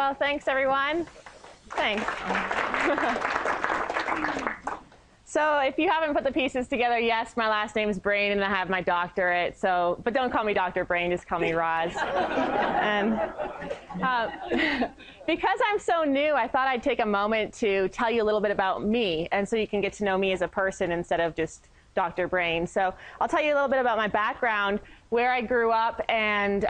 Well, thanks, everyone. Thanks. So if you haven't put the pieces together, yes, my last name is Brain, and I have my doctorate. So, but don't call me Dr. Brain, just call me Roz. And because I'm so new, I thought I'd take a moment to tell you a little bit about me, and so you can get to know me as a person instead of just Dr. Brain. So I'll tell you a little bit about my background, where I grew up, and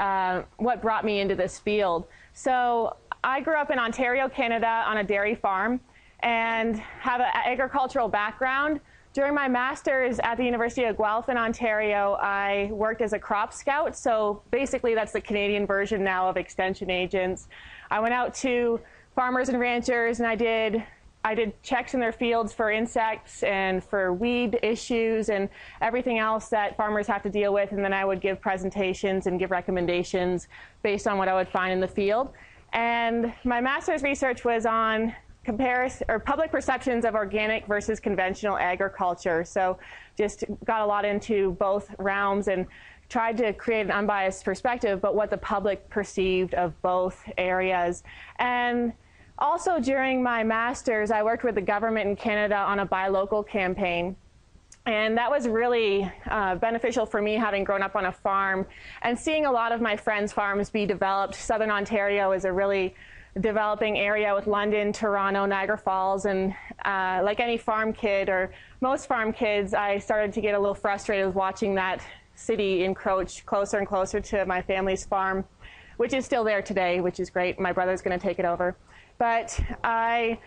what brought me into this field. So I grew up in Ontario, Canada, on a dairy farm, and have an agricultural background. During my master's at the University of Guelph in Ontario, I worked as a crop scout. So basically that's the Canadian version now of extension agents. I went out to farmers and ranchers, and I did checks in their fields for insects and for weed issues and everything else that farmers have to deal with, and then I would give presentations and give recommendations based on what I would find in the field. And my master's research was on public perceptions of organic versus conventional agriculture. So just got a lot into both realms and tried to create an unbiased perspective, but what the public perceived of both areas. And also during my master's, I worked with the government in Canada on a buy local campaign. And that was really beneficial for me, having grown up on a farm and seeing a lot of my friends' farms be developed. Southern Ontario is a really developing area with London, Toronto, Niagara Falls, and like any farm kid, or most farm kids, I started to get a little frustrated with watching that city encroach closer and closer to my family's farm, which is still there today, which is great. My brother's going to take it over. But I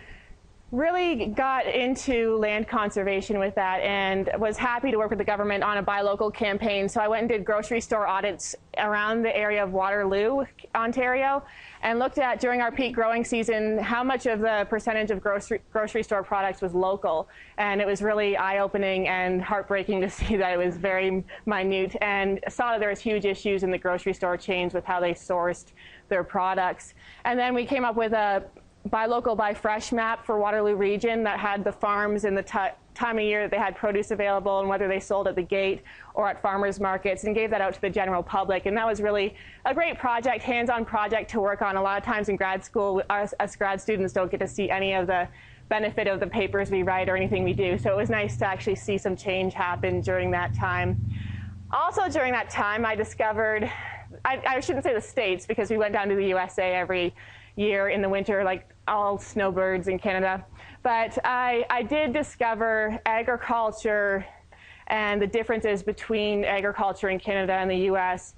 really got into land conservation with that and was happy to work with the government on a buy local campaign. So I went and did grocery store audits around the area of Waterloo, Ontario, and looked at, during our peak growing season, how much of the percentage of grocery store products was local. And it was really eye-opening and heartbreaking to see that it was very minute, and saw that there was huge issues in the grocery store chains with how they sourced their products. And then we came up with a buy local, buy fresh map for Waterloo region that had the farms and the time of year that they had produce available, and whether they sold at the gate or at farmers markets, and gave that out to the general public. And that was really a great project, hands-on project to work on. A lot of times in grad school, us grad students don't get to see any of the benefit of the papers we write or anything we do. So it was nice to actually see some change happen during that time. Also during that time, I discovered, I shouldn't say the States, because we went down to the USA every year in the winter, like all snowbirds in Canada. But I did discover agriculture and the differences between agriculture in Canada and the US.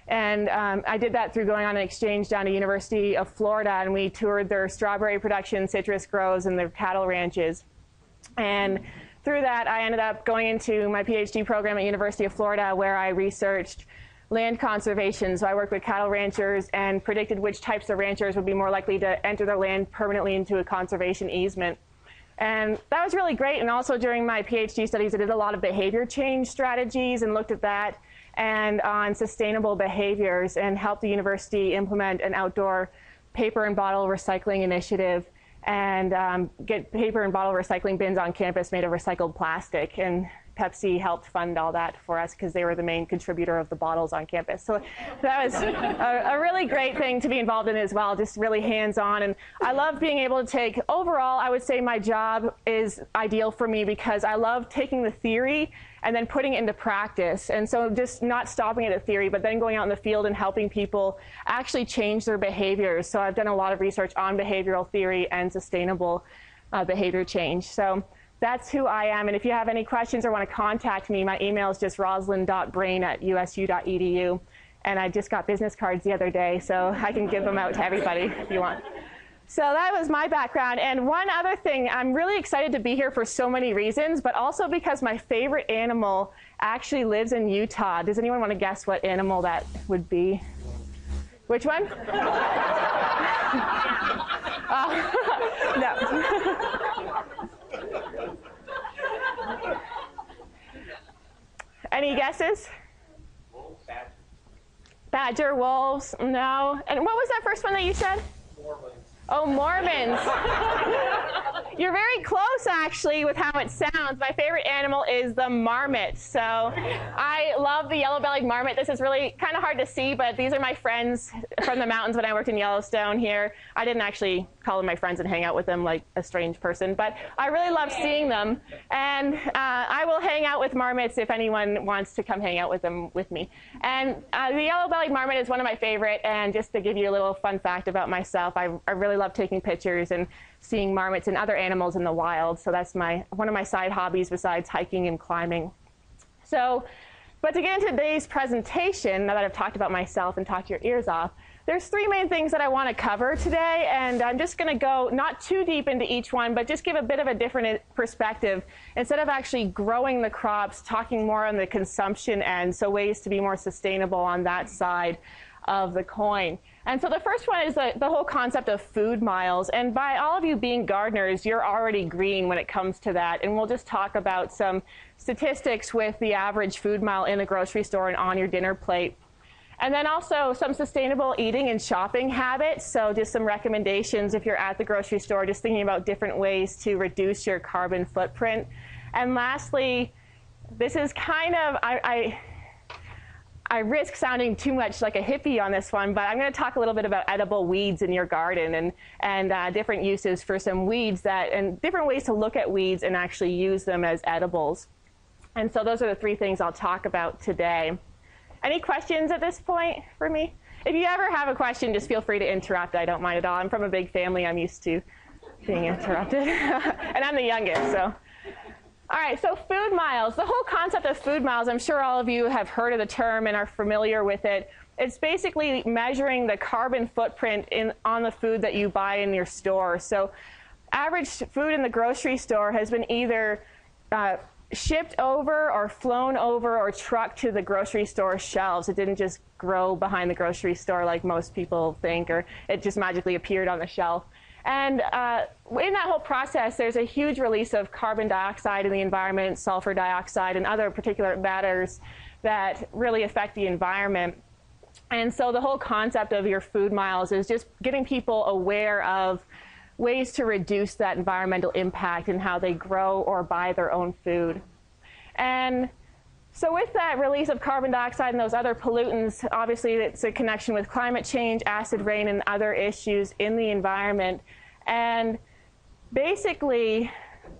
And I did that through going on an exchange down to University of Florida, and we toured their strawberry production, citrus grows, and their cattle ranches. And through that, I ended up going into my PhD program at University of Florida, where I researched land conservation. So I worked with cattle ranchers and predicted which types of ranchers would be more likely to enter their land permanently into a conservation easement. And that was really great. And also during my PhD studies, I did a lot of behavior change strategies and looked at that and on sustainable behaviors, and helped the university implement an outdoor paper and bottle recycling initiative, and get paper and bottle recycling bins on campus made of recycled plastic. And Pepsi helped fund all that for us because they were the main contributor of the bottles on campus. So that was a really great thing to be involved in as well, just really hands-on. And I love being able to take, overall, I would say my job is ideal for me because I love taking the theory and then putting it into practice. And so just not stopping at a theory, but then going out in the field and helping people actually change their behaviors. So I've done a lot of research on behavioral theory and sustainable behavior change. So that's who I am. And if you have any questions or want to contact me, my email is just roslyn.brain@usu.edu. And I just got business cards the other day, so I can give them out to everybody if you want. So that was my background. And one other thing, I'm really excited to be here for so many reasons, but also because my favorite animal actually lives in Utah. Does anyone want to guess what animal that would be? Which one? No. Any guesses? Wolves, badger. Badger, wolves, no. And what was that first one that you said? Moorlands. Oh, Mormons. You're very close, actually, with how it sounds. My favorite animal is the marmot. So I love the yellow-bellied marmot. This is really kind of hard to see, but these are my friends from the mountains when I worked in Yellowstone here. I didn't actually call them my friends and hang out with them like a strange person, but I really love seeing them. And I will hang out with marmots if anyone wants to come hang out with them with me. And the yellow-bellied marmot is one of my favorite. And just to give you a little fun fact about myself, I really love taking pictures and seeing marmots and other animals in the wild. So that's one of my side hobbies besides hiking and climbing. So, but to get into today's presentation, now that I've talked about myself and talked your ears off, there's three main things that I want to cover today, and I'm just going to go not too deep into each one, but just give a bit of a different perspective. Instead of actually growing the crops, talking more on the consumption end, so ways to be more sustainable on that side of the coin. And so the first one is the whole concept of food miles. And by all of you being gardeners, you're already green when it comes to that. And we'll just talk about some statistics with the average food mile in a grocery store and on your dinner plate. And then also some sustainable eating and shopping habits. So just some recommendations if you're at the grocery store, just thinking about different ways to reduce your carbon footprint. And lastly, this is kind of, I risk sounding too much like a hippie on this one, but I'm going to talk a little bit about edible weeds in your garden and different uses for some weeds and different ways to look at weeds and actually use them as edibles. And so those are the three things I'll talk about today. Any questions at this point for me? If you ever have a question, just feel free to interrupt. I don't mind at all. I'm from a big family. I'm used to being interrupted. And I'm the youngest, so. All right, so food miles. The whole concept of food miles, I'm sure all of you have heard of the term and are familiar with it. It's basically measuring the carbon footprint on the food that you buy in your store. So average food in the grocery store has been either shipped over or flown over or trucked to the grocery store shelves. It didn't just grow behind the grocery store like most people think, or it just magically appeared on the shelf. And in that whole process, there's a huge release of carbon dioxide in the environment, sulfur dioxide, and other particulate matters that really affect the environment. And so the whole concept of your food miles is just getting people aware of ways to reduce that environmental impact and how they grow or buy their own food. And so with that release of carbon dioxide and those other pollutants, obviously it's a connection with climate change, acid rain, and other issues in the environment. And basically,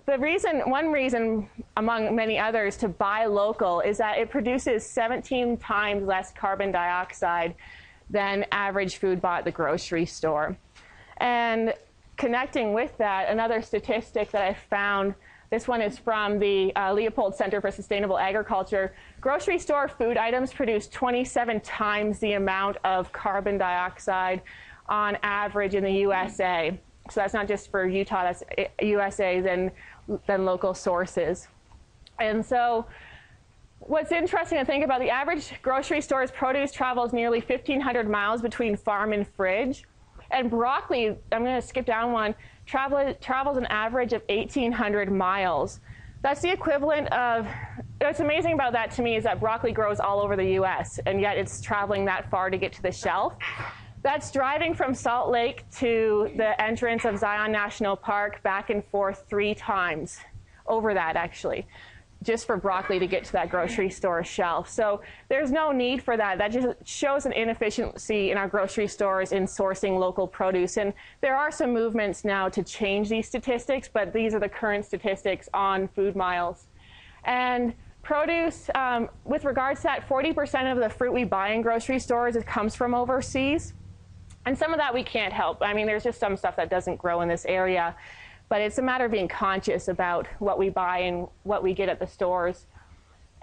one reason among many others to buy local is that it produces 17 times less carbon dioxide than average food bought at the grocery store. And connecting with that, another statistic that I found, this one is from the Leopold Center for Sustainable Agriculture. Grocery store food items produce 27 times the amount of carbon dioxide on average in the USA. So that's not just for Utah, that's USA than local sources. And so what's interesting to think about, the average grocery store's produce travels nearly 1,500 miles between farm and fridge. And broccoli, I'm going to skip down one, travels an average of 1,800 miles. That's the equivalent of, what's amazing about that to me is that broccoli grows all over the US, and yet it's traveling that far to get to the shelf. That's driving from Salt Lake to the entrance of Zion National Park back and forth 3 times over that, actually, just for broccoli to get to that grocery store shelf. So there's no need for that. That just shows an inefficiency in our grocery stores in sourcing local produce. And there are some movements now to change these statistics, but these are the current statistics on food miles. And produce, with regards to that, 40% of the fruit we buy in grocery stores, it comes from overseas. And some of that we can't help. I mean, there's just some stuff that doesn't grow in this area. But it's a matter of being conscious about what we buy and what we get at the stores.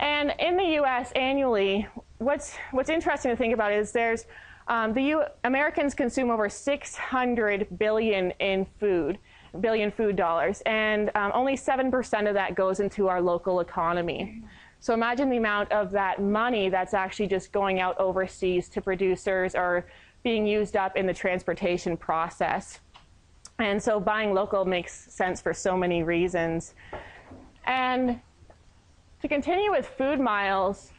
And in the U.S. annually, what's interesting to think about is there's Americans consume over 600 billion in food dollars, and only 7% of that goes into our local economy. So imagine the amount of that money that's actually just going out overseas to producers or being used up in the transportation process. And so buying local makes sense for so many reasons. And to continue with food miles,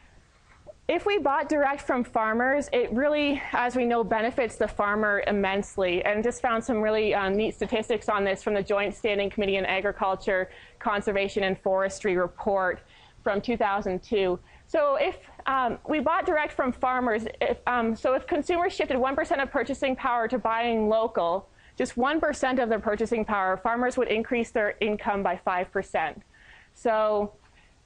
if we bought direct from farmers, it really, as we know, benefits the farmer immensely. And just found some really neat statistics on this from the Joint Standing Committee on Agriculture, Conservation, and Forestry report from 2002. So if we bought direct from farmers, so if consumers shifted 1% of purchasing power to buying local, just 1% of their purchasing power, farmers would increase their income by 5%. So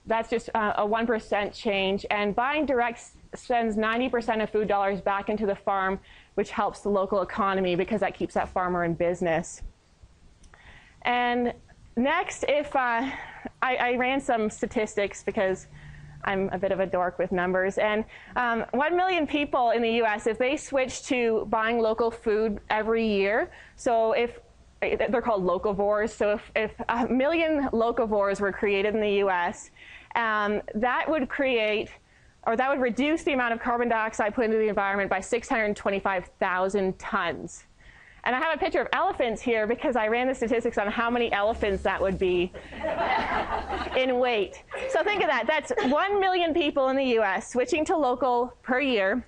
that's just a 1% change. And buying direct sends 90% of food dollars back into the farm, which helps the local economy because that keeps that farmer in business. And next, if I ran some statistics because I'm a bit of a dork with numbers. And 1 million people in the US, if they switch to buying local food every year, so if they're called localvores, so if 1 million localvores were created in the US, that would create, or that would reduce the amount of carbon dioxide put into the environment by 625,000 tons. And I have a picture of elephants here because I ran the statistics on how many elephants that would be in weight. So think of that. That's 1 million people in the US switching to local per year.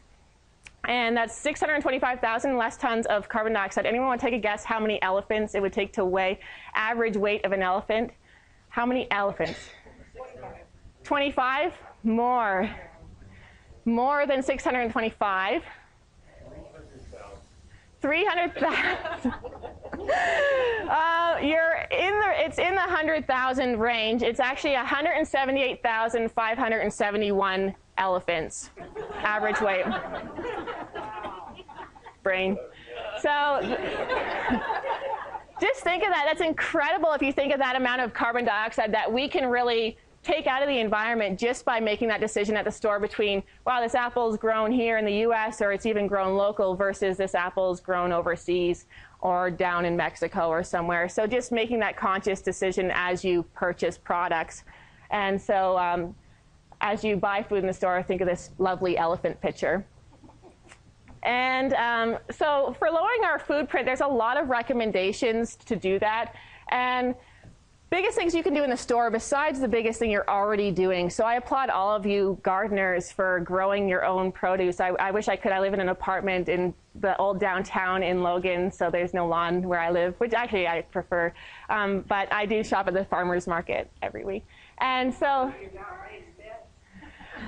And that's 625,000 less tons of carbon dioxide. Anyone want to take a guess how many elephants it would take to weigh average weight of an elephant? How many elephants? 25? More. More than 625. 300,000. It's in the 100,000 range. It's actually 178,571 elephants, average weight. Brain. So just think of that. That's incredible if you think of that amount of carbon dioxide that we can really take out of the environment just by making that decision at the store between, wow, this apple's grown here in the US or it's even grown local versus this apple's grown overseas or down in Mexico or somewhere. So just making that conscious decision as you purchase products. And so as you buy food in the store, think of this lovely elephant picture. And so for lowering our food print, there's a lot of recommendations to do that. And biggest things you can do in the store besides the biggest thing you're already doing. So I applaud all of you gardeners for growing your own produce. I wish I could. I live in an apartment in the old downtown in Logan, so there's no lawn where I live, which actually I prefer. But I do shop at the farmer's market every week. And so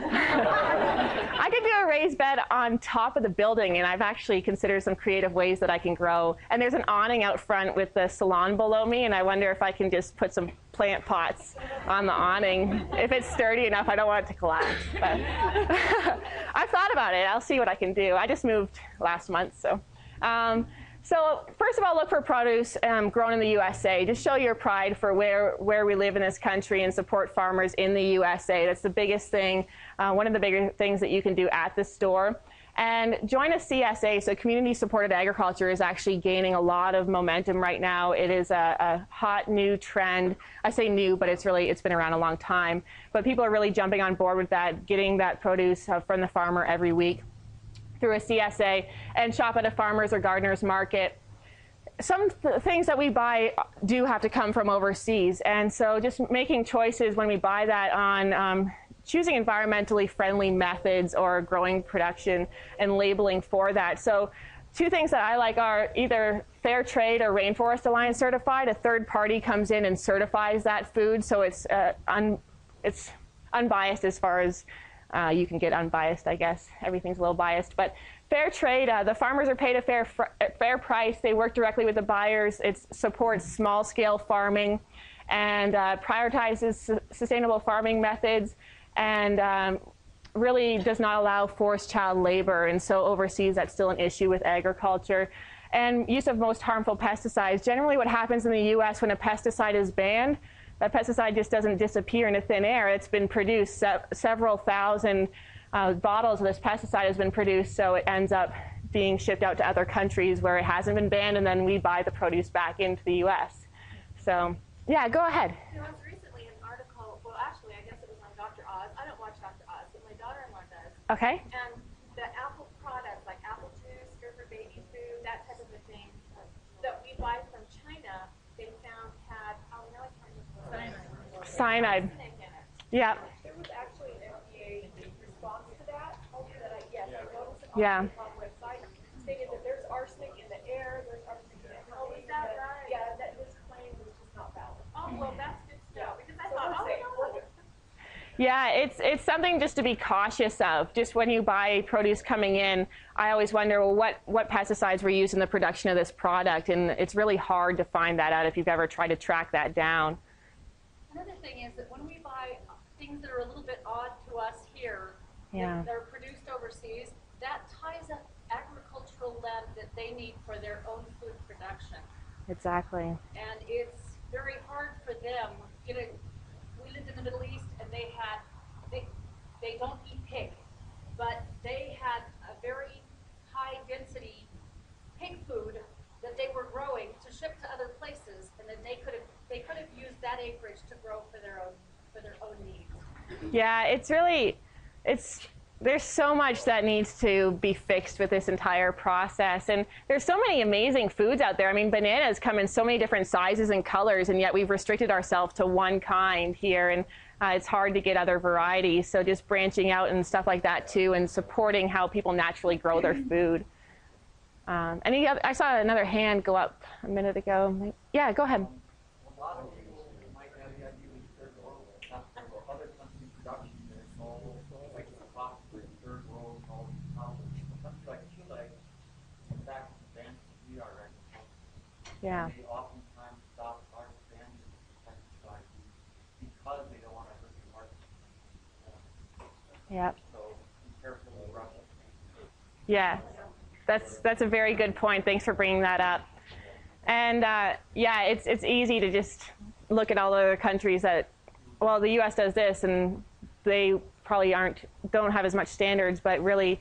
I could do a raised bed on top of the building, and I've actually considered some creative ways that I can grow. And there's an awning out front with the salon below me, and I wonder if I can just put some plant pots on the awning. If it's sturdy enough, I don't want it to collapse. But I've thought about it. I'll see what I can do. I just moved last month, so. So first of all, look for produce grown in the USA. Just show your pride for where we live in this country and support farmers in the USA. That's the biggest thing, one of the bigger things that you can do at the store. And join a CSA, so Community Supported Agriculture is actually gaining a lot of momentum right now. It is a hot new trend. I say new, but it's been around a long time. But people are really jumping on board with that, getting that produce from the farmer every week through a CSA, and shop at a farmer's or gardener's market. Some things that we buy do have to come from overseas, and so just making choices when we buy that on choosing environmentally friendly methods or growing production and labeling for that. So two things that I like are either Fair Trade or Rainforest Alliance certified. A third party comes in and certifies that food, so it's unbiased as far as you can get unbiased, I guess. Everything's a little biased. But fair trade, the farmers are paid a fair price. They work directly with the buyers. It supports small-scale farming and prioritizes sustainable farming methods and really does not allow forced child labor. And so overseas, that's still an issue with agriculture. And use of most harmful pesticides. Generally, what happens in the U.S. when a pesticide is banned, that pesticide just doesn't disappear into thin air. It's been produced, several thousand bottles of this pesticide has been produced, so it ends up being shipped out to other countries where it hasn't been banned, and then we buy the produce back into the U.S. So, yeah, go ahead. There was recently an article, well, actually, I guess it was on Dr. Oz. I don't watch Dr. Oz, but my daughter-in-law does. Okay. And the Apple products, like apple juice, good for baby food, that type of a thing, that we buy from China, they found had, now I can't remember. Cyanide. Yeah. There was actually an FDA response to that. Yeah. on the website stated that there's arsenic in the air, there's arsenic in the home. Is that right? Yeah, that his claim was just not valid. Oh, well, that's good to know, because I thought, oh, no. Yeah, it's something just to be cautious of. Just when you buy produce coming in, I always wonder, well, what pesticides were used in the production of this product? And it's really hard to find that out if you've ever tried to track that down. Another thing is that when we buy things that are a little bit odd to us here, Yeah. that are produced overseas, that ties up agricultural land that they need for their own food production. Exactly. And it's very hard for them. You know, we lived in the Middle East, and they don't eat pig, but they had a very high density pig food that they were growing to ship to other places, and then they could have used that acreage to grow for their own needs. Yeah, there's so much that needs to be fixed with this entire process. And there's so many amazing foods out there. I mean, bananas come in so many different sizes and colors, and yet we've restricted ourselves to one kind here. And it's hard to get other varieties. So just branching out and stuff like that too, and supporting how people naturally grow their food. I saw another hand go up a minute ago. Yeah, go ahead. A lot of people might have the idea that third world, not third world, other countries' production is all like the cost for third world and all these problems. Countries like Chile, in fact, advanced as we are right now. Yeah. They oftentimes stop our standards of pesticide use because they don't want to hurt the market. Yeah. So be careful with Russia. Yeah. That's a very good point. Thanks for bringing that up. And yeah, it's easy to just look at all the other countries that, well, the U.S. does this, and they probably don't have as much standards, but really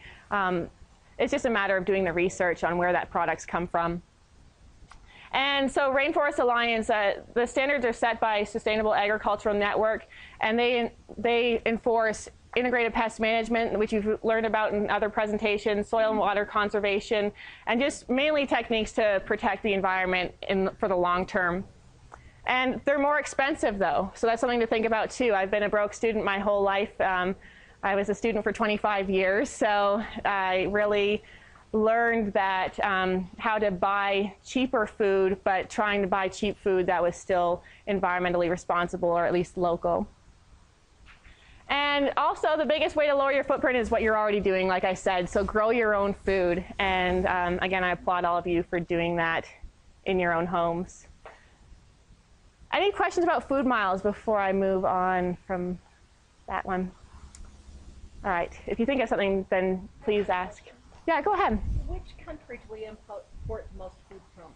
it's just a matter of doing the research on where that products come from. And so Rainforest Alliance, the standards are set by Sustainable Agricultural Network, and they enforce integrated pest management, which you've learned about in other presentations, soil and water conservation, and just mainly techniques to protect the environment for the long term. And they're more expensive, though, so that's something to think about, too. I've been a broke student my whole life. I was a student for 25 years, so I really learned that how to buy cheaper food, but trying to buy cheap food that was still environmentally responsible, or at least local. And also, the biggest way to lower your footprint is what you're already doing, like I said. So grow your own food. And again, I applaud all of you for doing that in your own homes. Any questions about food miles before I move on from that one? All right. If you think of something, then please ask. Yeah, go ahead. Which country do we import most food from?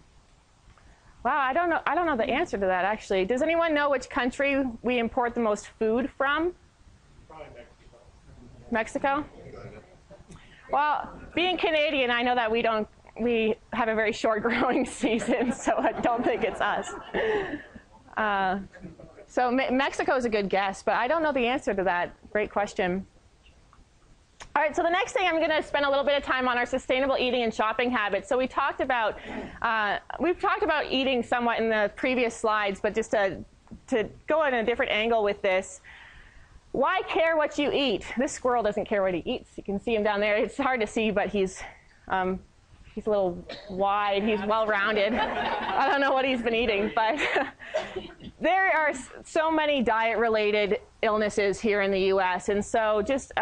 Wow, I don't know the answer to that, actually. Does anyone know which country we import the most food from? Probably Mexico? Mexico. Well, being Canadian, I know that we have a very short growing season, so I don't think it's us. So Mexico is a good guess, but I don't know the answer to that. Great question. All right, so the next thing I'm going to spend a little bit of time on are sustainable eating and shopping habits. So we've talked about eating somewhat in the previous slides, but just to go in a different angle with this. Why care what you eat? This squirrel doesn't care what he eats. You can see him down there. It's hard to see, but he's a little wide. He's well-rounded. I don't know what he's been eating, but there are so many diet-related illnesses here in the U.S., and so just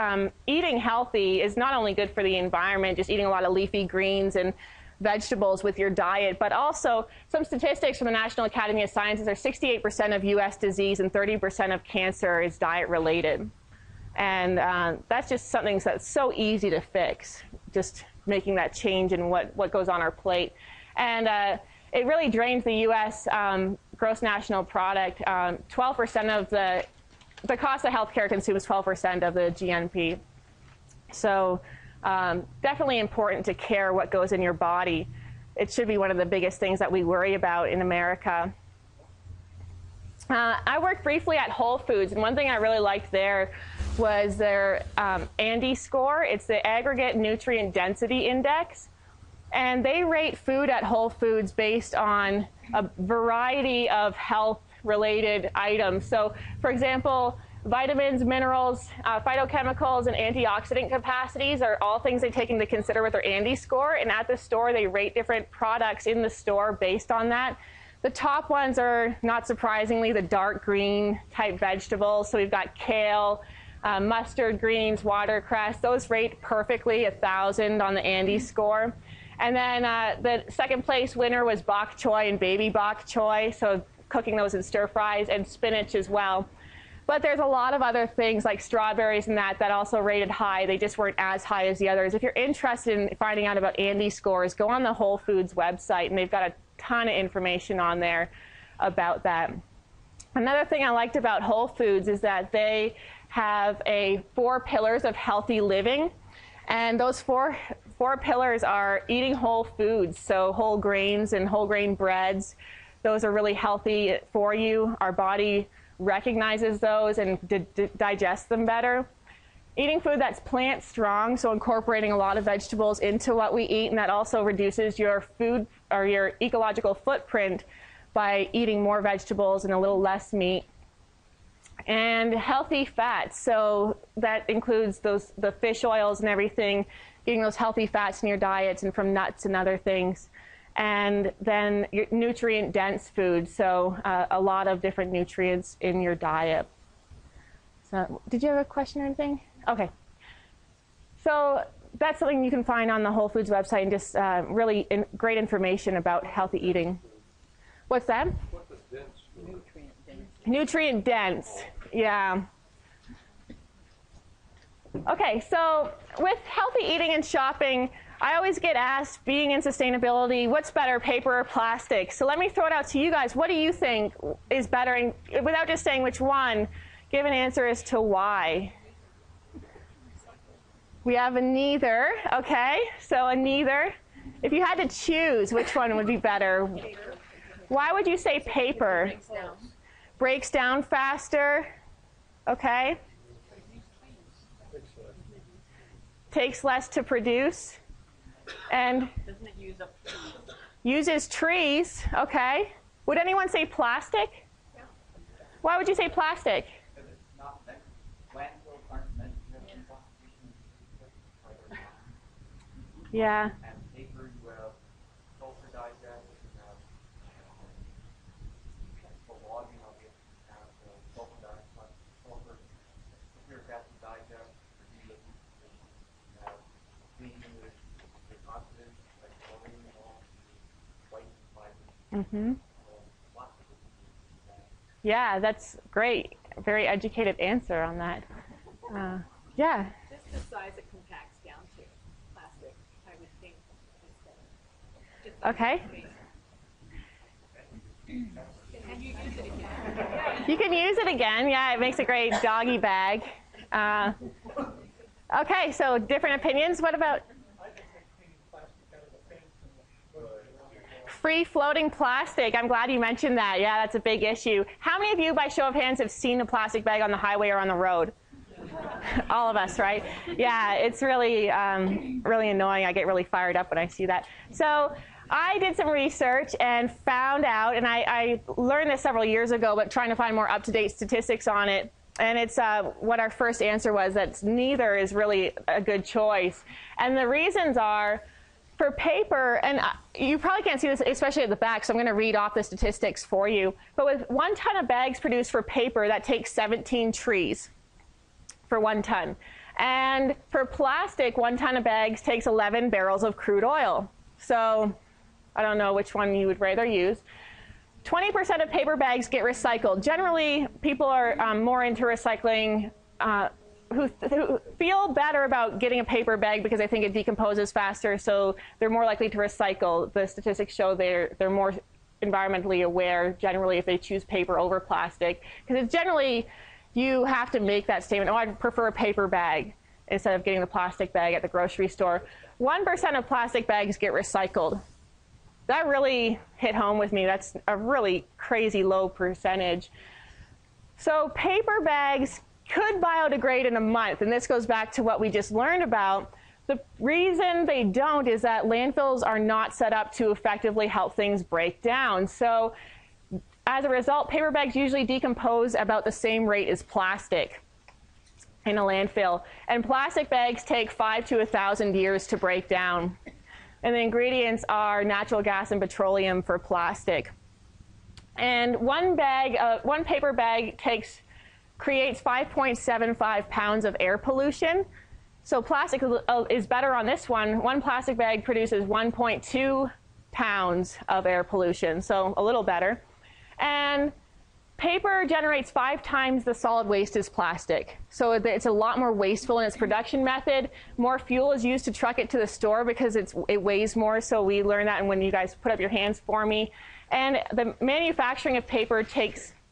eating healthy is not only good for the environment, just eating a lot of leafy greens and vegetables with your diet, but also some statistics from the National Academy of Sciences are 68% of U.S. disease and 30% of cancer is diet-related. And that's just something that's so easy to fix, just making that change in what goes on our plate. And it really drains the U.S. Gross national product. 12% of the cost of healthcare consumes 12% of the GNP. So definitely important to care what goes in your body. It should be one of the biggest things that we worry about in America. I worked briefly at Whole Foods, and one thing I really liked there was their ANDI score. It's the Aggregate Nutrient Density Index. And they rate food at Whole Foods based on a variety of health-related items. So, for example, Vitamins, minerals, phytochemicals, and antioxidant capacities are all things they take into consider with their Andy score. And at the store, they rate different products in the store based on that. The top ones are, not surprisingly, the dark green type vegetables. So we've got kale, mustard greens, watercress. Those rate perfectly 1,000 on the Andy score. And then the second place winner was bok choy and baby bok choy. So cooking those in stir fries, and spinach as well. But there's a lot of other things like strawberries and that also rated high. They just weren't as high as the others. If you're interested in finding out about Andy scores, go on the Whole Foods website, and they've got a ton of information on there about that. Another thing I liked about Whole Foods is that they have 4 pillars of healthy living. And those four pillars are eating whole foods, so whole grains and whole grain breads. Those are really healthy for you. Our body recognizes those and digests them better. Eating food that's plant strong, so incorporating a lot of vegetables into what we eat, and that also reduces your food or your ecological footprint by eating more vegetables and a little less meat. And healthy fats, so that includes the fish oils and everything, getting those healthy fats in your diets and from nuts and other things. And then your nutrient-dense food, so a lot of different nutrients in your diet. So, did you have a question or anything? Okay. So that's something you can find on the Whole Foods website, and just really great information about healthy eating. What's that? What does dense mean? Nutrient dense, yeah. Okay, so with healthy eating and shopping, I always get asked, being in sustainability, what's better, paper or plastic? So let me throw it out to you guys. What do you think is better? And without just saying which one, give an answer as to why. We have a neither, okay? So a neither. If you had to choose, which one would be better? Why would you say paper? Breaks down faster, okay? Takes less to produce. And Doesn't it use up trees? Uses trees, okay. Would anyone say plastic? Yeah. Why would you say plastic? Because it's not meant, landfills aren't meant to have any contribution. Yeah. And paper, you have sulfur digest, you have for logging, you have sulfur dioxide, sulfur, sulfuric acid digest, you have cleaning the oxidants, like chlorine and all, white fibers. Mm-hmm. Lots of different. Yeah, that's great. Very educated answer on that. Yeah. Just the size it compacts down to, plastic, I would think. Just Okay. Can you use it again? You can use it again. Yeah, it makes a great doggy bag. Okay, so different opinions. What about free-floating plastic? I'm glad you mentioned that. Yeah, that's a big issue. How many of you, by show of hands, have seen a plastic bag on the highway or on the road? All of us, right? Yeah, it's really, really annoying. I get really fired up when I see that. So I did some research and found out, and I learned this several years ago, but trying to find more up-to-date statistics on it. And it's what our first answer was, that neither is really a good choice. And the reasons are, for paper, and you probably can't see this, especially at the back, so I'm going to read off the statistics for you. But with 1 ton of bags produced for paper, that takes 17 trees for 1 ton. And for plastic, 1 ton of bags takes 11 barrels of crude oil. So I don't know which one you would rather use. 20% of paper bags get recycled. Generally, people are more into recycling, who feel better about getting a paper bag because they think it decomposes faster, so they're more likely to recycle. The statistics show they're more environmentally aware generally if they choose paper over plastic, because it's generally, you have to make that statement, oh, I'd prefer a paper bag instead of getting the plastic bag at the grocery store. 1% of plastic bags get recycled. That really hit home with me. That's a really crazy low percentage. So paper bags could biodegrade in a month, and this goes back to what we just learned about. The reason they don't is that landfills are not set up to effectively help things break down. So as a result, paper bags usually decompose about the same rate as plastic in a landfill. And plastic bags take 5 to 1,000 years to break down. And the ingredients are natural gas and petroleum for plastic. And one paper bag creates 5.75 pounds of air pollution. So plastic is better on this one. One plastic bag produces 1.2 pounds of air pollution, so a little better. And paper generates 5 times the solid waste as plastic. So it's a lot more wasteful in its production method. More fuel is used to truck it to the store because it weighs more, so we learned that when you guys put up your hands for me. And the manufacturing of paper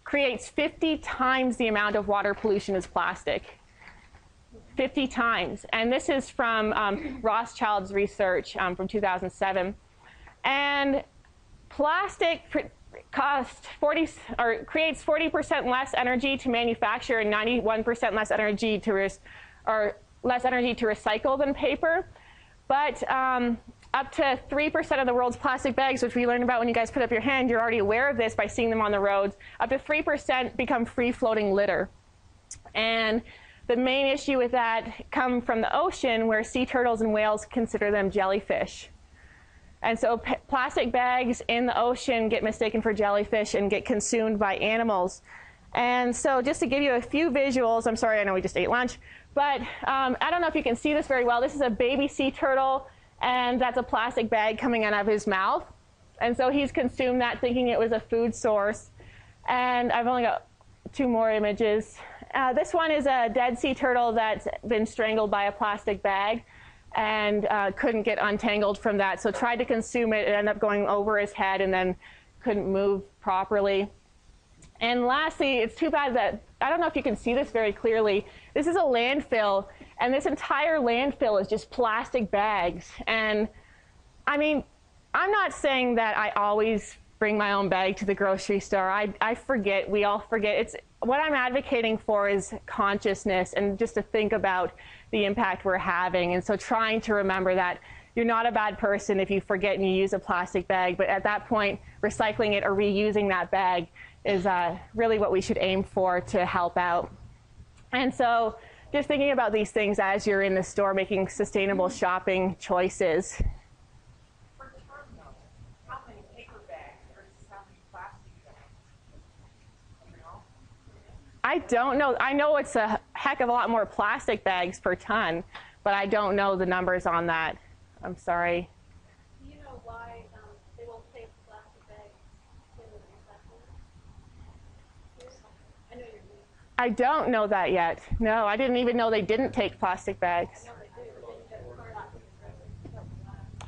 creates 50 times the amount of water pollution as plastic. 50 times. And this is from Rothschild's research from 2007. And plastic creates 40% less energy to manufacture and 91% less energy to recycle than paper. But up to 3% of the world's plastic bags, which we learned about when you guys put up your hand, you're already aware of this by seeing them on the roads, up to 3% become free-floating litter. And the main issue with that come from the ocean, where sea turtles and whales consider them jellyfish. And so plastic bags in the ocean get mistaken for jellyfish and get consumed by animals. And so just to give you a few visuals, I'm sorry, I know we just ate lunch, but I don't know if you can see this very well. This is a baby sea turtle, and that's a plastic bag coming out of his mouth. And so he's consumed that thinking it was a food source. And I've only got 2 more images. This one is a dead sea turtle that's been strangled by a plastic bag and couldn't get untangled from that. So tried to consume it. It ended up going over his head and then couldn't move properly. And lastly, it's too bad that, I don't know if you can see this very clearly. This is a landfill, and this entire landfill is just plastic bags. And I mean, I'm not saying that I always bring my own bag to the grocery store. I forget, we all forget. What I'm advocating for is consciousness and just to think about the impact we're having. And so trying to remember that you're not a bad person if you forget and you use a plastic bag, but at that point, recycling it or reusing that bag is really what we should aim for to help out. And so just thinking about these things as you're in the store, making sustainable shopping choices. For term though, how many paper bags versus how many plastic bags? You know? I don't know. I know it's a heck of a lot more plastic bags per ton, but I don't know the numbers on that. I'm sorry. Do you know why they won't take plastic bags in the recycling? I know you're new. I don't know that yet. No, I didn't even know they didn't take plastic bags. I know they do, but then you get plastic.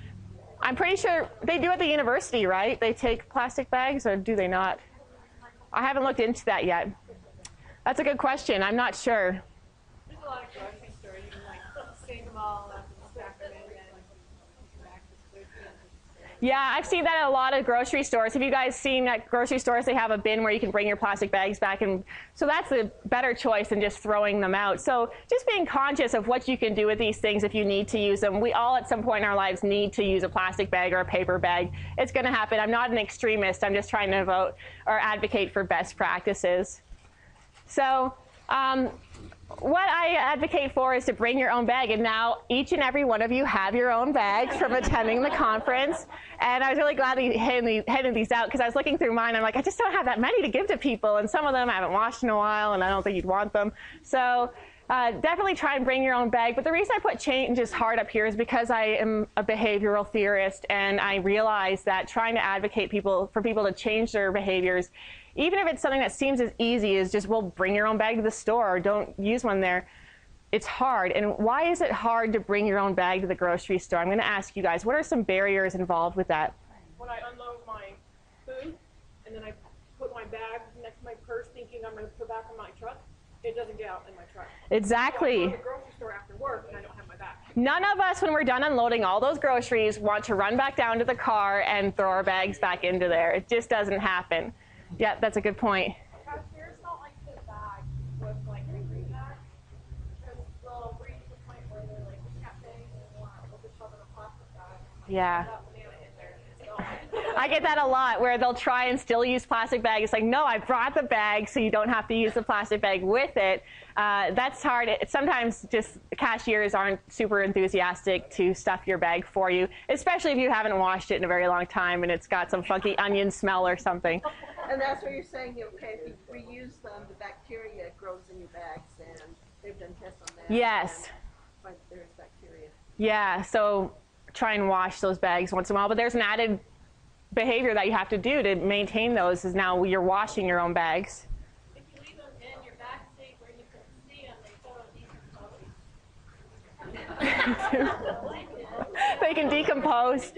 I'm pretty sure they do at the university, right? They take plastic bags, or do they not? I haven't looked into that yet. That's a good question. I'm not sure. There's a lot of grocery stores, you can like save them all up and stack them in and come back to the food. Yeah, I've seen that at a lot of grocery stores. Have you guys seen at grocery stores they have a bin where you can bring your plastic bags back? And so that's a better choice than just throwing them out. So just being conscious of what you can do with these things if you need to use them. We all at some point in our lives need to use a plastic bag or a paper bag. It's going to happen. I'm not an extremist. I'm just trying to vote or advocate for best practices. So what I advocate for is to bring your own bag. And now each and every one of you have your own bags from attending the conference. And I was really glad that you handed these out, because I was looking through mine. I'm like, I just don't have that many to give to people. And some of them I haven't washed in a while, and I don't think you'd want them. So definitely try and bring your own bag. But the reason I put change is hard up here is because I am a behavioral theorist, and I realize that trying to advocate for people to change their behaviors, even if it's something that seems as easy as just, well, bring your own bag to the store or don't use one there, it's hard. And why is it hard to bring your own bag to the grocery store? I'm going to ask you guys, what are some barriers involved with that? When I unload my food and then I put my bag next to my purse thinking I'm going to put back in my truck, it doesn't get out in my truck. Exactly. So I go to the grocery store after work and I don't have my bag. None of us, when we're done unloading all those groceries, want to run back down to the car and throw our bags back into there. It just doesn't happen. Yeah, that's a good point. Cashiers don't like to bag with like a green bag because they'll reach the point where they're like, we can't pay anymore. We'll just shove in a plastic bag. Yeah. That banana in there. I get that a lot where they'll try and still use plastic bags. It's like, no, I brought the bag so you don't have to use the plastic bag with it. That's hard. Sometimes just cashiers aren't super enthusiastic to stuff your bag for you, especially if you haven't washed it in a very long time and it's got some funky onion smell or something. And that's what you're saying, okay, if you reuse them, the bacteria grows in your bags, and they've done tests on that. Yes. Find there's bacteria. Yeah, so try and wash those bags once in a while. But there's an added behavior that you have to do to maintain those is now you're washing your own bags. If you leave them in your back seat where you can see them, they decompose. They can decompose.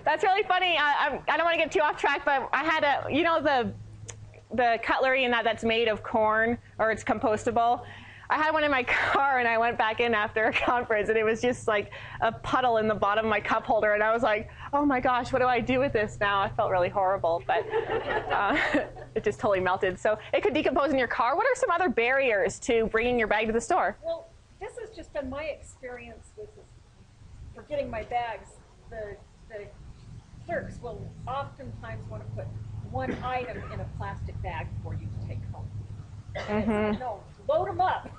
That's really funny. I don't want to get too off track, but I had a, you know, the cutlery and that's made of corn, or it's compostable. I had one in my car, and I went back in after a conference, and it was just like a puddle in the bottom of my cup holder, and I was like, oh my gosh, what do I do with this now? I felt really horrible, but it just totally melted. So it could decompose in your car. What are some other barriers to bringing your bag to the store? Well, this has just been my experience with forgetting my bags. The clerks will oftentimes want to put one item in a plastic bag for you to take home. Mm-hmm. No, load them up.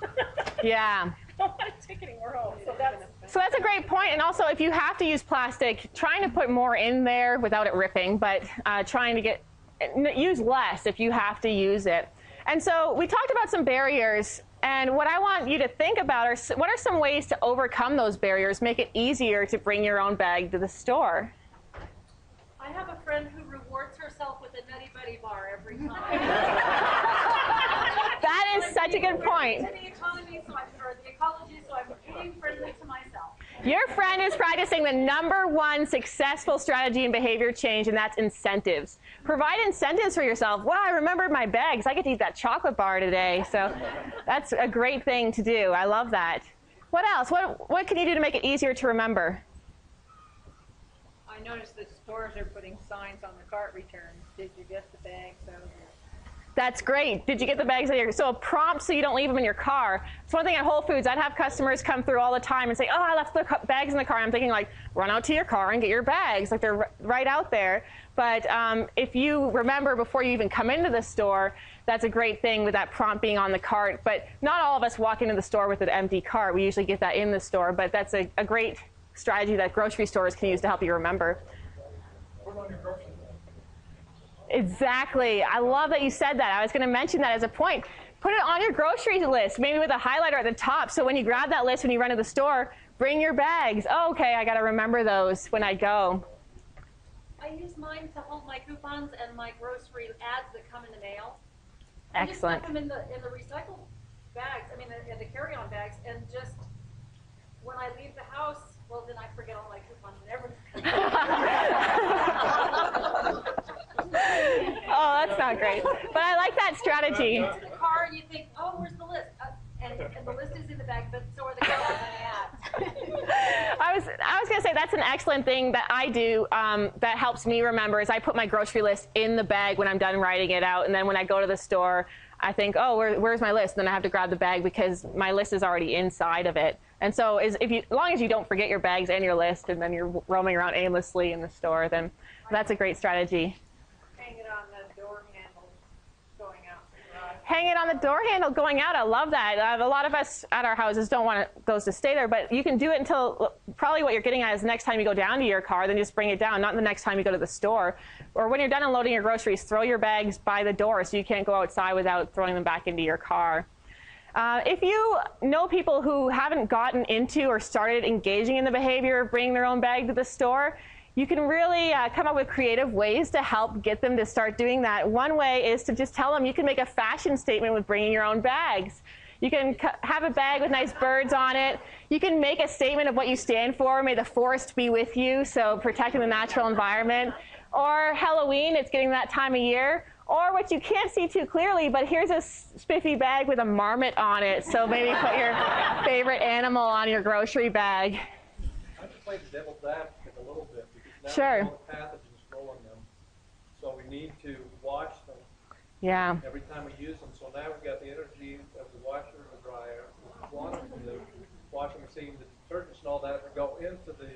Yeah. I don't want to take anywhere home. So that's a great point. And also, if you have to use plastic, trying to put more in there without it ripping, but trying to use less if you have to use it. And so we talked about some barriers. And what I want you to think about are what are some ways to overcome those barriers, make it easier to bring your own bag to the store? I have a friend who rewards herself with a Nutty Buddy bar every time. That is such a good point. To the economy, or the ecology, so I'm being friendly to myself. Your friend is practicing the #1 successful strategy in behavior change, and that's incentives. Provide incentives for yourself. Wow, I remembered my bags. I get to eat that chocolate bar today. So that's a great thing to do. I love that. What else? What can you do to make it easier to remember? I noticed that stores are putting signs on the cart returns. Did you get the bags out of your... That's great. Did you get the bags out of your... So a prompt so you don't leave them in your car. It's one thing at Whole Foods. I'd have customers come through all the time and say, oh, I left the bags in the car. I'm thinking, like, run out to your car and get your bags. Like, they're right out there. But if you remember before you even come into the store, that's a great thing with that prompt being on the cart. But not all of us walk into the store with an empty cart. We usually get that in the store. But that's a great strategy that grocery stores can use to help you remember. Put it on your grocery list. Exactly. I love that you said that. I was going to mention that as a point. Put it on your grocery list, maybe with a highlighter at the top. So when you grab that list when you run to the store, bring your bags. Oh, okay, I got to remember those when I go. I use mine to hold my coupons and my grocery ads that come in the mail. Excellent. I just put them in the recycled bags, in the carry-on bags, and just when I leave the house, well, then I forget all my coupons and everything. Oh, that's not great. But I like that strategy. In the car, and you think, oh, where's the list? And the list is in the bag, but so are the coupons and the ads. I was going to say that's an excellent thing that I do that helps me remember is I put my grocery list in the bag when I'm done writing it out. And then when I go to the store, I think, oh, where's my list? And then I have to grab the bag because my list is already inside of it. And so as long as you don't forget your bags and your list and then you're roaming around aimlessly in the store, then that's a great strategy. Hang it on the door handle going out. Hang it on the door handle going out. I love that. A lot of us at our houses don't want those to stay there, but you can do it until probably what you're getting at is the next time you go down to your car, then just bring it down, not the next time you go to the store. Or when you're done unloading your groceries, throw your bags by the door so you can't go outside without throwing them back into your car. If you know people who haven't gotten into or started engaging in the behavior of bringing their own bag to the store, you can really come up with creative ways to help get them to start doing that. One way is to just tell them you can make a fashion statement with bringing your own bags. You can have a bag with nice birds on it. You can make a statement of what you stand for. May the forest be with you, so protecting the natural environment. Or Halloween, it's getting that time of year. Or what you can't see too clearly, but here's a spiffy bag with a marmot on it. So maybe put your favorite animal on your grocery bag. I just play the devil's advocate a little bit because now Sure. all the pathogens grow on them. So we need to wash them Yeah. every time we use them. So now we've got the energy of the washer and the dryer, the water from the washing machine, the detergents and all that to go into the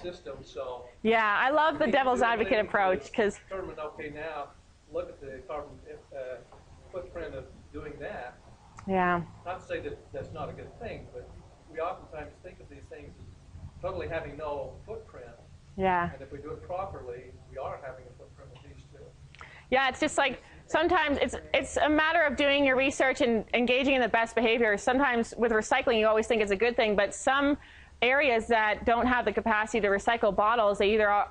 system, so. Yeah, I love the we need to devil's do advocate things to approach because, Determine, okay, now, look at the carbon footprint of doing that. yeah. Not to say that that's not a good thing, but we oftentimes think of these things as totally having no footprint. Yeah. And if we do it properly, we are having a footprint with these two. Yeah, it's just like sometimes it's a matter of doing your research and engaging in the best behavior. Sometimes with recycling, you always think it's a good thing, but some areas that don't have the capacity to recycle bottles, they either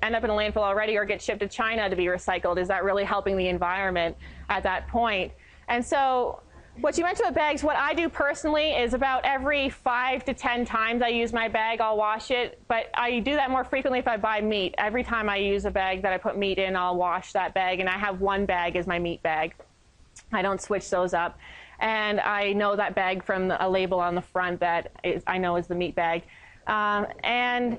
end up in a landfill already or get shipped to China to be recycled. Is that really helping the environment at that point? And so what you mentioned with bags, what I do personally is about every 5 to 10 times I use my bag, I'll wash it. But I do that more frequently if I buy meat. Every time I use a bag that I put meat in, I'll wash that bag. And I have one bag as my meat bag. I don't switch those up. And I know that bag from a label on the front that I know is the meat bag. And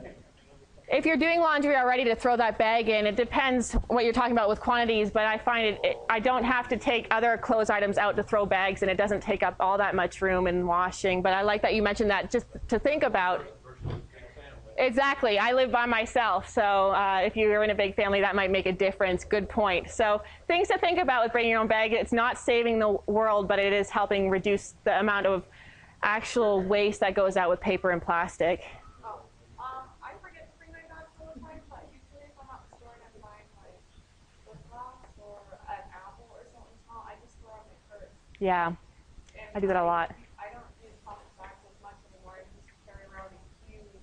if you're doing laundry already, to throw that bag in, it depends what you're talking about with quantities, but I find I don't have to take other clothes items out to throw bags, and it doesn't take up all that much room in washing. But I like that you mentioned that just to think about. Exactly. I live by myself, so if you're in a big family, that might make a difference. Good point. So things to think about with bringing your own bag. It's not saving the world, but it is helping reduce the amount of actual waste that goes out with paper and plastic. I forget to bring my bags all the time, but usually if I'm at the store and I'm buying like lip gloss or an apple or something small, I just throw in my purse. Yeah, And I do that a lot. I don't use plastic bags as much anymore. I just carry around these huge.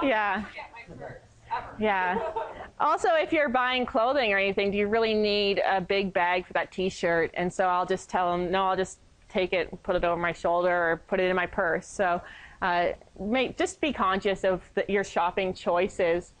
Yeah. Forget my purse ever. Yeah. Also, if you're buying clothing or anything, do you really need a big bag for that T-shirt? And so I'll just tell them, no, I'll just take it and put it over my shoulder or put it in my purse. So just be conscious of your shopping choices.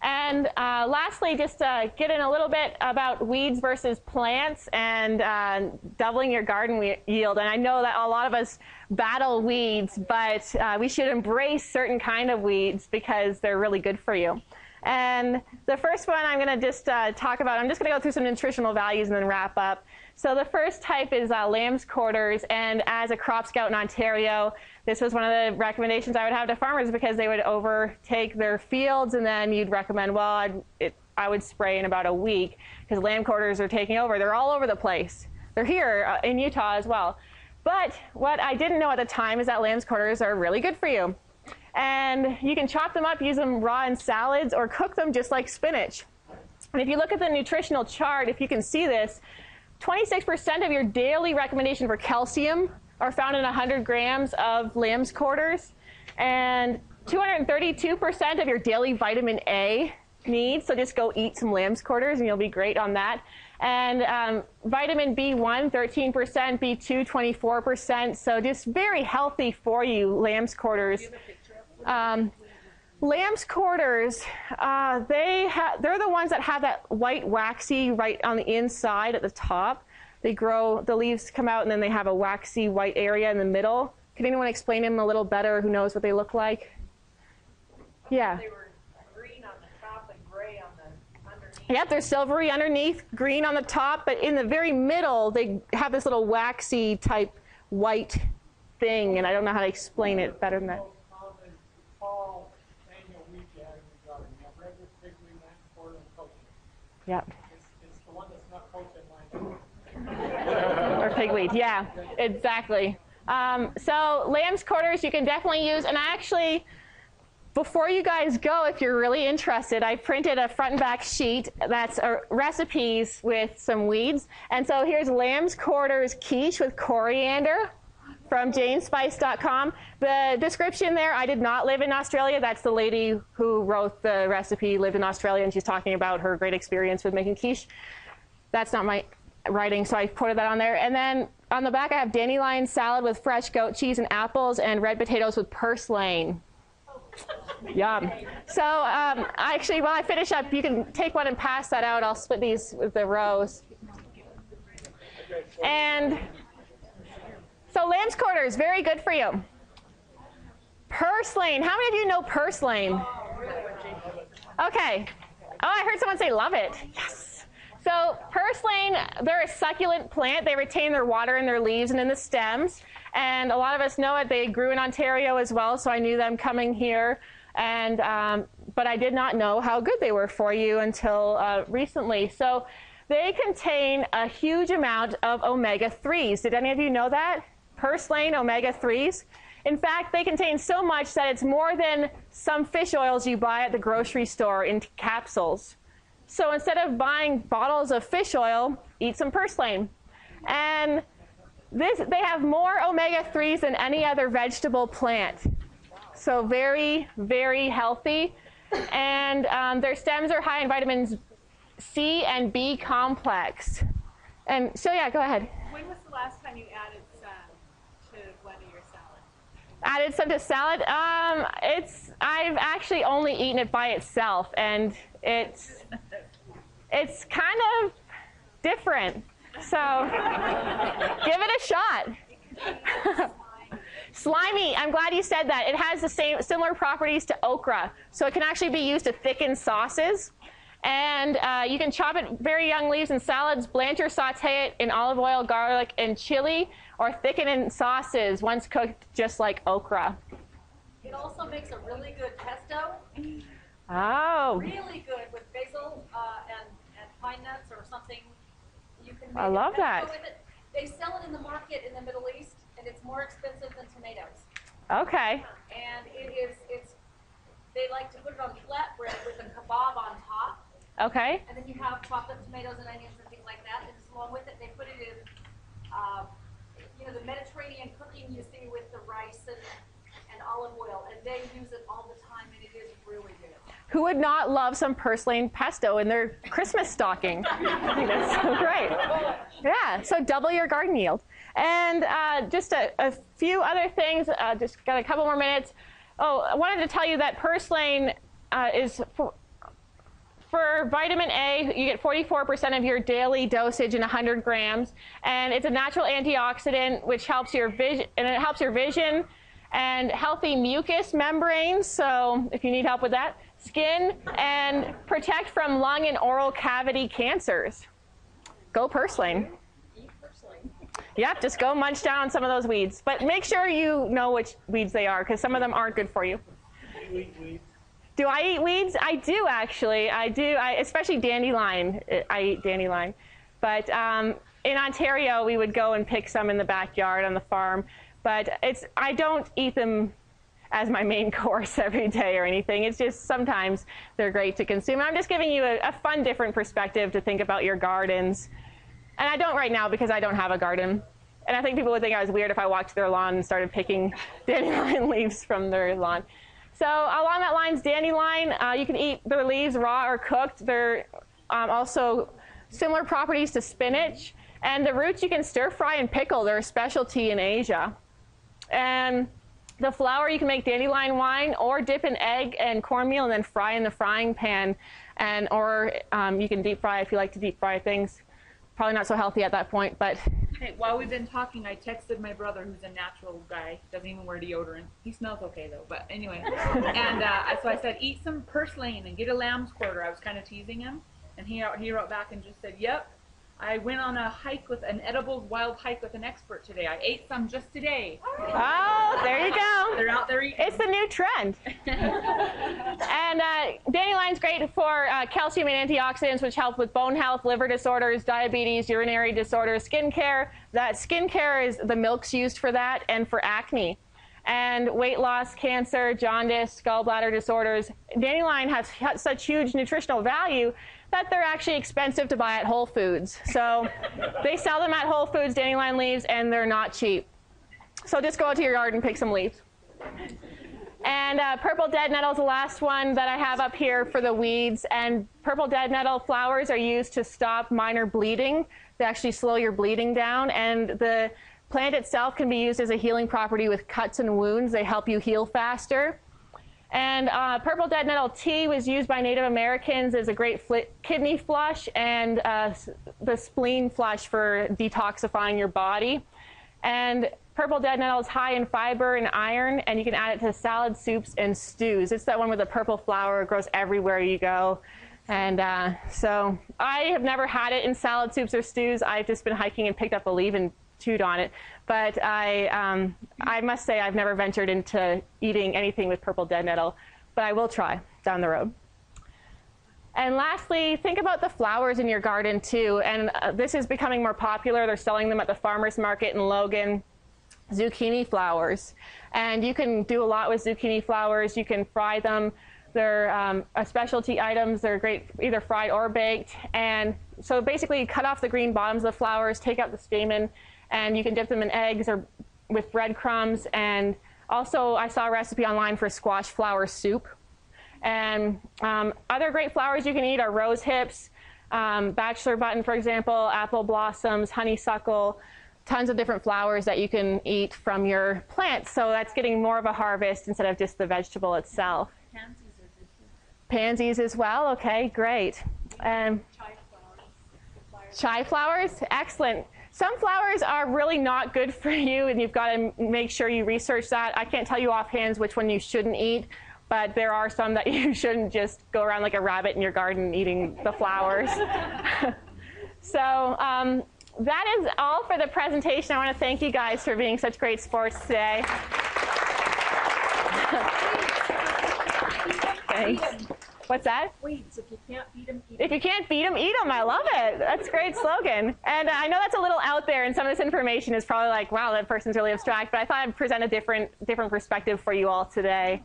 And lastly, just get in a little bit about weeds versus plants and doubling your garden yield. And I know that a lot of us battle weeds, but we should embrace certain kind of weeds because they're really good for you. And the first one I'm going to just talk about, I'm just going to go through some nutritional values and then wrap up. So the first type is lamb's quarters, and as a crop scout in Ontario, this was one of the recommendations I would have to farmers because they would overtake their fields, and then you'd recommend, well, I would spray in about a week because lamb quarters are taking over. They're all over the place. They're here in Utah as well. But what I didn't know at the time is that lamb's quarters are really good for you. And you can chop them up, use them raw in salads, or cook them just like spinach. And if you look at the nutritional chart, if you can see this, 26% of your daily recommendation for calcium are found in 100 grams of lamb's quarters, and 232% of your daily vitamin A needs. So just go eat some lamb's quarters and you'll be great on that. And vitamin B1, 13%, B2, 24%. So just very healthy for you, lamb's quarters. Lamb's quarters, they're the ones that have that white waxy right on the inside at the top. They grow, the leaves come out, and then they have a waxy white area in the middle. Can anyone explain them a little better who knows what they look like? Yeah. They were green on the top and gray on the underneath. Yep, they're silvery underneath, green on the top, but in the very middle, they have this little waxy type white thing, and I don't know how to explain it better than that. Yep. It's the one that's not poached Or pigweed, yeah, exactly. So lamb's quarters you can definitely use, and actually, before you guys go, if you're really interested, I printed a front and back sheet that's recipes with some weeds. And so here's lamb's quarters quiche with coriander from janespice.com. The description there, I did not live in Australia. That's the lady who wrote the recipe, lived in Australia, and she's talking about her great experience with making quiche. That's not my writing, so I put that on there. And then on the back, I have dandelion salad with fresh goat cheese and apples, and red potatoes with purslane. Yum. So actually, while I finish up, you can take one and pass that out. I'll split these with the rows. And so lamb's quarters, very good for you. Purslane. How many of you know purslane? Okay. Oh, I heard someone say love it. Yes. So purslane, they're a succulent plant. They retain their water in their leaves and in the stems. And a lot of us know it. They grew in Ontario as well, so I knew them coming here. And but I did not know how good they were for you until recently. So they contain a huge amount of omega-3s. Did any of you know that? Purslane omega-3s. In fact, they contain so much that it's more than some fish oils you buy at the grocery store in capsules. So instead of buying bottles of fish oil, eat some purslane. And they have more omega-3s than any other vegetable plant. So very, very healthy. And their stems are high in vitamins C and B complex. And so, yeah, go ahead. When was the last time you added some to one of your salad? Added some to salad? I've actually only eaten it by itself, and it's kind of different. So give it a shot. Slimy, I'm glad you said that. It has the similar properties to okra. So it can actually be used to thicken sauces. And you can chop it very young leaves in salads, blanch or saute it in olive oil, garlic, and chili, or thicken in sauces once cooked just like okra. It also makes a really good pesto. Oh. Really good with basil and pine nuts or something. You can make I love pesto that. with it. They sell it in the market in the Middle East, and it's more expensive than tomatoes. Okay. And they like to put it on flatbread with a kebab on top. Okay. And then you have chopped up tomatoes and onions and things like that. And along with it, they put it in, the Mediterranean cooking you see with the rice and olive oil. And they use it all the time, and it is really good. Who would not love some purslane pesto in their Christmas stocking? I think that's so great. Yeah, so double your garden yield. And just a few other things, just got a couple more minutes. Oh, I wanted to tell you that purslane is, for vitamin A, you get 44% of your daily dosage in 100 grams. And it's a natural antioxidant, which helps your vision, and it helps your vision and healthy mucous membranes. So if you need help with that, skin, and protect from lung and oral cavity cancers. Go purslane. Eat purslane. Yep, just go munch down on some of those weeds. But make sure you know which weeds they are, because some of them aren't good for you. Do you eat weeds? Do I eat weeds? I do, actually. I do, especially dandelion. I eat dandelion. But in Ontario, we would go and pick some in the backyard on the farm. But I don't eat them as my main course every day or anything. It's just sometimes they're great to consume. I'm just giving you a fun, different perspective to think about your gardens. And I don't right now because I don't have a garden. And I think people would think I was weird if I walked to their lawn and started picking dandelion leaves from their lawn. So along that lines, dandelion, you can eat their leaves raw or cooked. They're also similar properties to spinach. And the roots you can stir fry and pickle. They're a specialty in Asia. And the flour, you can make dandelion wine or dip in egg and cornmeal and then fry in the frying pan. Or you can deep fry if you like to deep fry things. Probably not so healthy at that point, but. Hey, while we've been talking, I texted my brother, who's a natural guy, doesn't even wear deodorant. He smells okay though, but anyway. And so I said, eat some purslane and get a lamb's quarter. I was kind of teasing him, and he wrote back and just said, yep. I went on a hike with an edibles wild hike with an expert today. I ate some just today. Oh, there you go. They're out there eating. It's the new trend. And dandelion's great for calcium and antioxidants, which help with bone health, liver disorders, diabetes, urinary disorders, skin care. That skin care is the milk's used for that, and for acne. And weight loss, cancer, jaundice, gallbladder disorders. Dandelion has such huge nutritional value that they're actually expensive to buy at Whole Foods. So they sell them at Whole Foods, dandelion leaves, and they're not cheap. So just go out to your garden and pick some leaves. And purple dead nettle is the last one that I have up here for the weeds. And purple dead nettle flowers are used to stop minor bleeding. They actually slow your bleeding down. And the plant itself can be used as a healing property with cuts and wounds. They help you heal faster. And purple dead nettle tea was used by Native Americans as a great kidney flush and the spleen flush for detoxifying your body. And purple dead nettle is high in fiber and iron, and you can add it to salad, soups, and stews. It's that one with the purple flower. It grows everywhere you go. And so I have never had it in salad soups or stews. I've just been hiking and picked up a leaf and chewed on it. But I must say I've never ventured into eating anything with purple dead nettle, but I will try down the road. And lastly, think about the flowers in your garden too. And this is becoming more popular. They're selling them at the farmer's market in Logan. Zucchini flowers. And you can do a lot with zucchini flowers. You can fry them. They're a specialty items. They're great either fried or baked. And so basically you cut off the green bottoms of the flowers, take out the stamen, and you can dip them in eggs or with breadcrumbs. And also I saw a recipe online for squash flower soup. And other great flowers you can eat are rose hips, bachelor button, for example, apple blossoms, honeysuckle, tons of different flowers that you can eat from your plants. So that's getting more of a harvest instead of just the vegetable itself. Pansies are good too. Pansies as well. Okay, great. Chai flowers, excellent. Some flowers are really not good for you, and you've got to make sure you research that. I can't tell you offhand which one you shouldn't eat, but there are some that you shouldn't just go around like a rabbit in your garden eating the flowers. So that is all for the presentation. I want to thank you guys for being such great sports today. Thanks. What's that? Weeds. If you can't beat them, eat them. If you can't beat them, eat them. I love it. That's a great slogan. And I know that's a little out there, and some of this information is probably like, wow, that person's really abstract. But I thought I'd present a different perspective for you all today.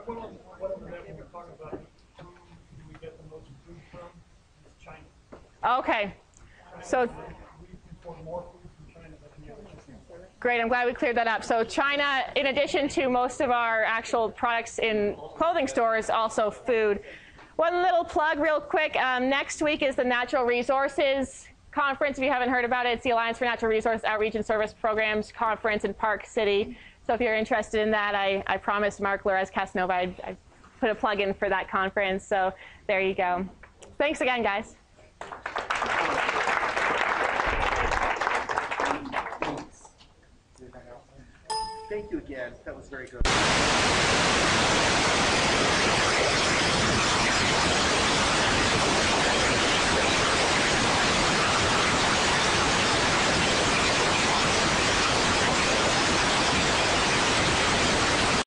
One of the that we were talking about, who do we get the most food from? It's China. Okay. So We import more food from China than any other country. great. I'm glad we cleared that up. So China, in addition to most of our actual products in clothing stores, also food. One little plug real quick. Next week is the Natural Resources Conference. If you haven't heard about it, it's the Alliance for Natural Resource Outreach and Service Programs Conference in Park City. So if you're interested in that, I promised Mark Lores Casanova I'd put a plug in for that conference. So there you go. Thanks again, guys. Thank you again. That was very good.